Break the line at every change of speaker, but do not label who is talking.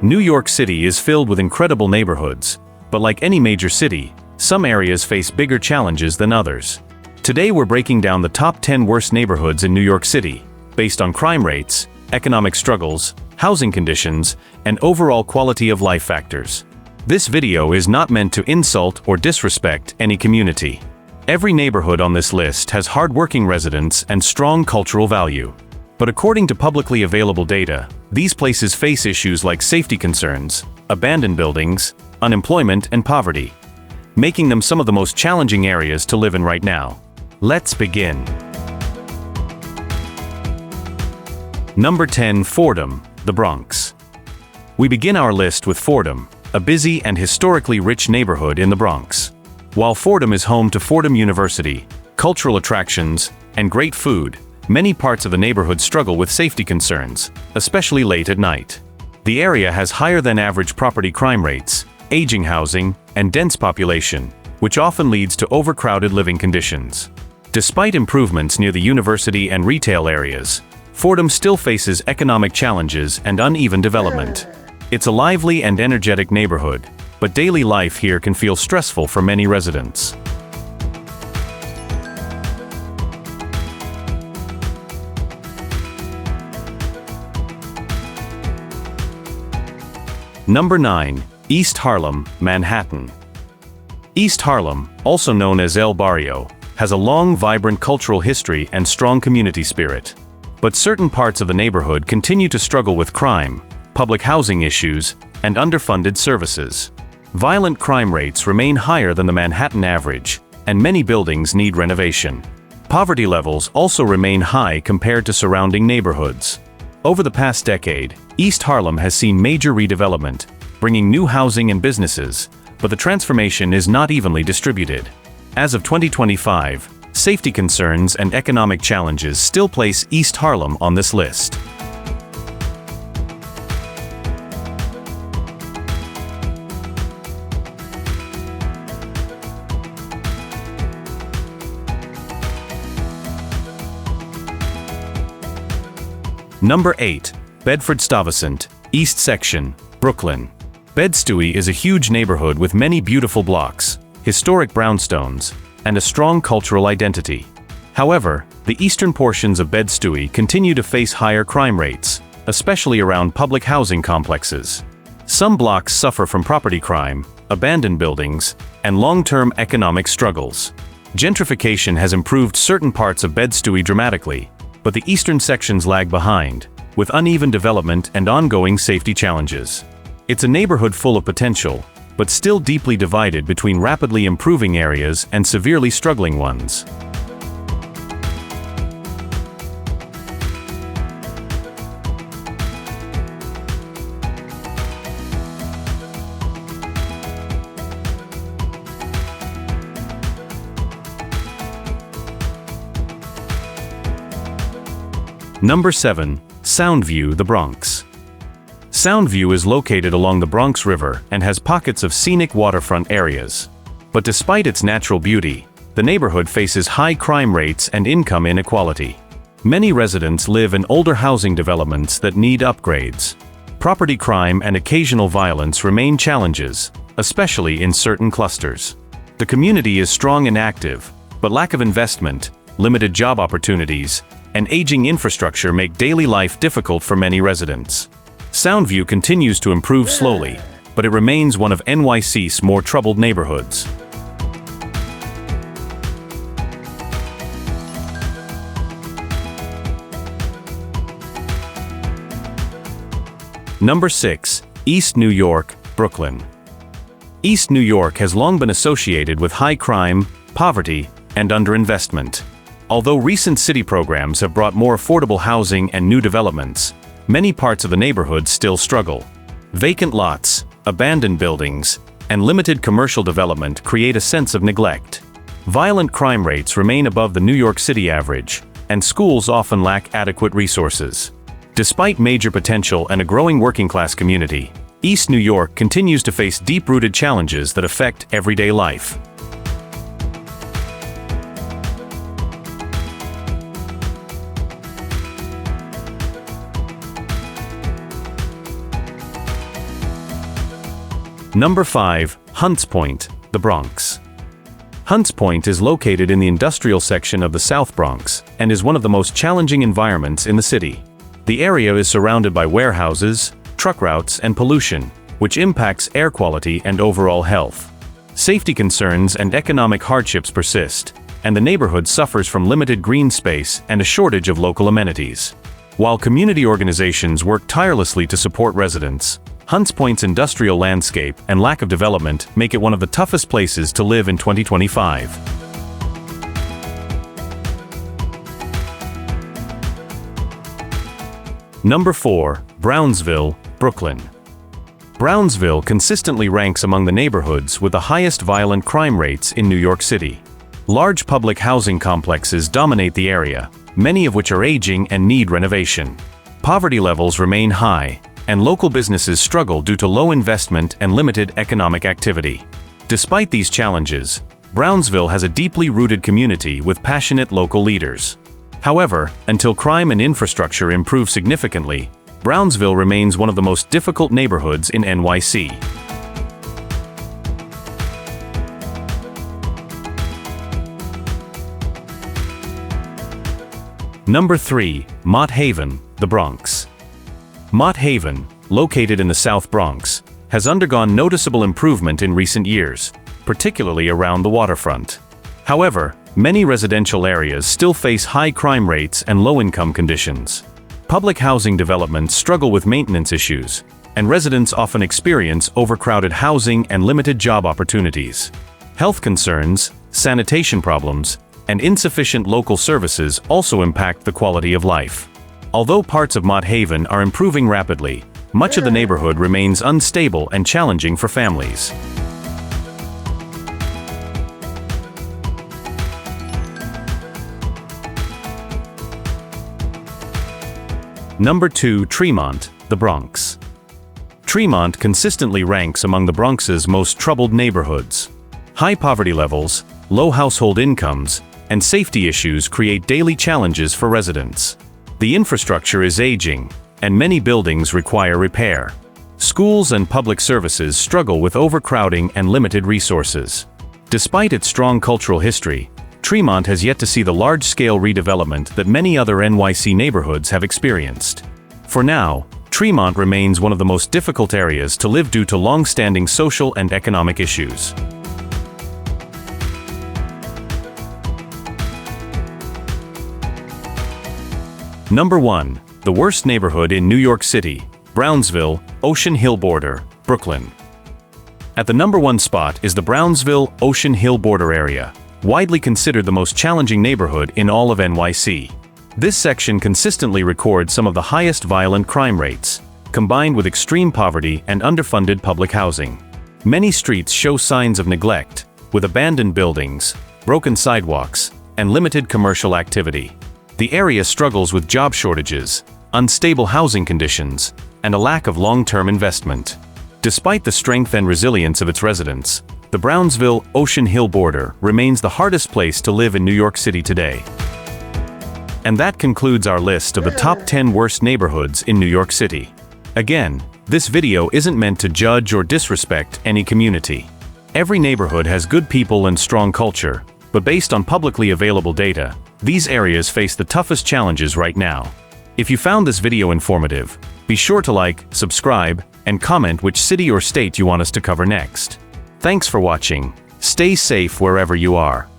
New York City is filled with incredible neighborhoods, but like any major city, some areas face bigger challenges than others. Today we're breaking down the top 10 worst neighborhoods in New York City, based on crime rates, economic struggles, housing conditions, and overall quality of life factors. This video is not meant to insult or disrespect any community. Every neighborhood on this list has hardworking residents and strong cultural value. But according to publicly available data, these places face issues like safety concerns, abandoned buildings, unemployment, and poverty, making them some of the most challenging areas to live in right now. Let's begin. Number 10. Fordham, the Bronx. We begin our list with Fordham, a busy and historically rich neighborhood in the Bronx. While Fordham is home to Fordham University, cultural attractions, and great food, many parts of the neighborhood struggle with safety concerns, especially late at night. The area has higher than average property crime rates, aging housing, and dense population, which often leads to overcrowded living conditions. Despite improvements near the university and retail areas, Fordham still faces economic challenges and uneven development. It's a lively and energetic neighborhood, but daily life here can feel stressful for many residents. Number 9. East Harlem, Manhattan. East Harlem, also known as El Barrio, has a long, vibrant cultural history and strong community spirit. But certain parts of the neighborhood continue to struggle with crime, public housing issues, and underfunded services. Violent crime rates remain higher than the Manhattan average, and many buildings need renovation. Poverty levels also remain high compared to surrounding neighborhoods. Over the past decade, East Harlem has seen major redevelopment, bringing new housing and businesses, but the transformation is not evenly distributed. As of 2025, safety concerns and economic challenges still place East Harlem on this list. Number 8. Bedford-Stuyvesant, East Section, Brooklyn. Bed-Stu is a huge neighborhood with many beautiful blocks, historic brownstones, and a strong cultural identity. However, the eastern portions of Bed-Stu continue to face higher crime rates, especially around public housing complexes. Some blocks suffer from property crime, abandoned buildings, and long-term economic struggles. Gentrification has improved certain parts of Bed-Stu dramatically, but the eastern sections lag behind, with uneven development and ongoing safety challenges. It's a neighborhood full of potential, but still deeply divided between rapidly improving areas and severely struggling ones. Number 7. Soundview, the Bronx. Soundview is located along the Bronx River and has pockets of scenic waterfront areas. But despite its natural beauty, the neighborhood faces high crime rates and income inequality. Many residents live in older housing developments that need upgrades. Property crime and occasional violence remain challenges, especially in certain clusters. The community is strong and active, but lack of investment, limited job opportunities, and aging infrastructure make daily life difficult for many residents. Soundview continues to improve slowly, but it remains one of NYC's more troubled neighborhoods. Number 6. East New York, Brooklyn. East New York has long been associated with high crime, poverty, and underinvestment. Although recent city programs have brought more affordable housing and new developments, many parts of the neighborhood still struggle. Vacant lots, abandoned buildings, and limited commercial development create a sense of neglect. Violent crime rates remain above the New York City average, and schools often lack adequate resources. Despite major potential and a growing working-class community, East New York continues to face deep-rooted challenges that affect everyday life. Number 5. Hunts Point, the Bronx. Hunts Point is located in the industrial section of the South Bronx and is one of the most challenging environments in the city. The area is surrounded by warehouses, truck routes, and pollution, which impacts air quality and overall health. Safety concerns and economic hardships persist, and the neighborhood suffers from limited green space and a shortage of local amenities. While community organizations work tirelessly to support residents, Hunts Point's industrial landscape and lack of development make it one of the toughest places to live in 2025. Number 4. Brownsville, Brooklyn. Brownsville consistently ranks among the neighborhoods with the highest violent crime rates in New York City. Large public housing complexes dominate the area, many of which are aging and need renovation. Poverty levels remain high, and local businesses struggle due to low investment and limited economic activity. Despite these challenges, Brownsville has a deeply rooted community with passionate local leaders. However, until crime and infrastructure improve significantly, Brownsville remains one of the most difficult neighborhoods in NYC. Number 3. Mott Haven, the Bronx. Mott Haven, located in the South Bronx, has undergone noticeable improvement in recent years, particularly around the waterfront. However, many residential areas still face high crime rates and low-income conditions. Public housing developments struggle with maintenance issues, and residents often experience overcrowded housing and limited job opportunities. Health concerns, sanitation problems, and insufficient local services also impact the quality of life. Although parts of Mott Haven are improving rapidly, much of the neighborhood remains unstable and challenging for families. Number 2. Tremont, the Bronx. Tremont consistently ranks among the Bronx's most troubled neighborhoods. High poverty levels, low household incomes, and safety issues create daily challenges for residents. The infrastructure is aging, and many buildings require repair. Schools and public services struggle with overcrowding and limited resources. Despite its strong cultural history, Tremont has yet to see the large-scale redevelopment that many other NYC neighborhoods have experienced. For now, Tremont remains one of the most difficult areas to live due to long-standing social and economic issues. Number 1. The worst neighborhood in New York City, Brownsville, Ocean Hill border, Brooklyn. At the number 1 spot is the Brownsville, Ocean Hill border area, widely considered the most challenging neighborhood in all of NYC. This section consistently records some of the highest violent crime rates, combined with extreme poverty and underfunded public housing. Many streets show signs of neglect, with abandoned buildings, broken sidewalks, and limited commercial activity. The area struggles with job shortages, unstable housing conditions, and a lack of long-term investment. Despite the strength and resilience of its residents, the Brownsville, Ocean Hill border remains the hardest place to live in New York City today. And that concludes our list of the top 10 worst neighborhoods in New York City. Again, this video isn't meant to judge or disrespect any community. Every neighborhood has good people and strong culture, but based on publicly available data, these areas face the toughest challenges right now. If you found this video informative, be sure to like, subscribe, and comment which city or state you want us to cover next. Thanks for watching. Stay safe wherever you are.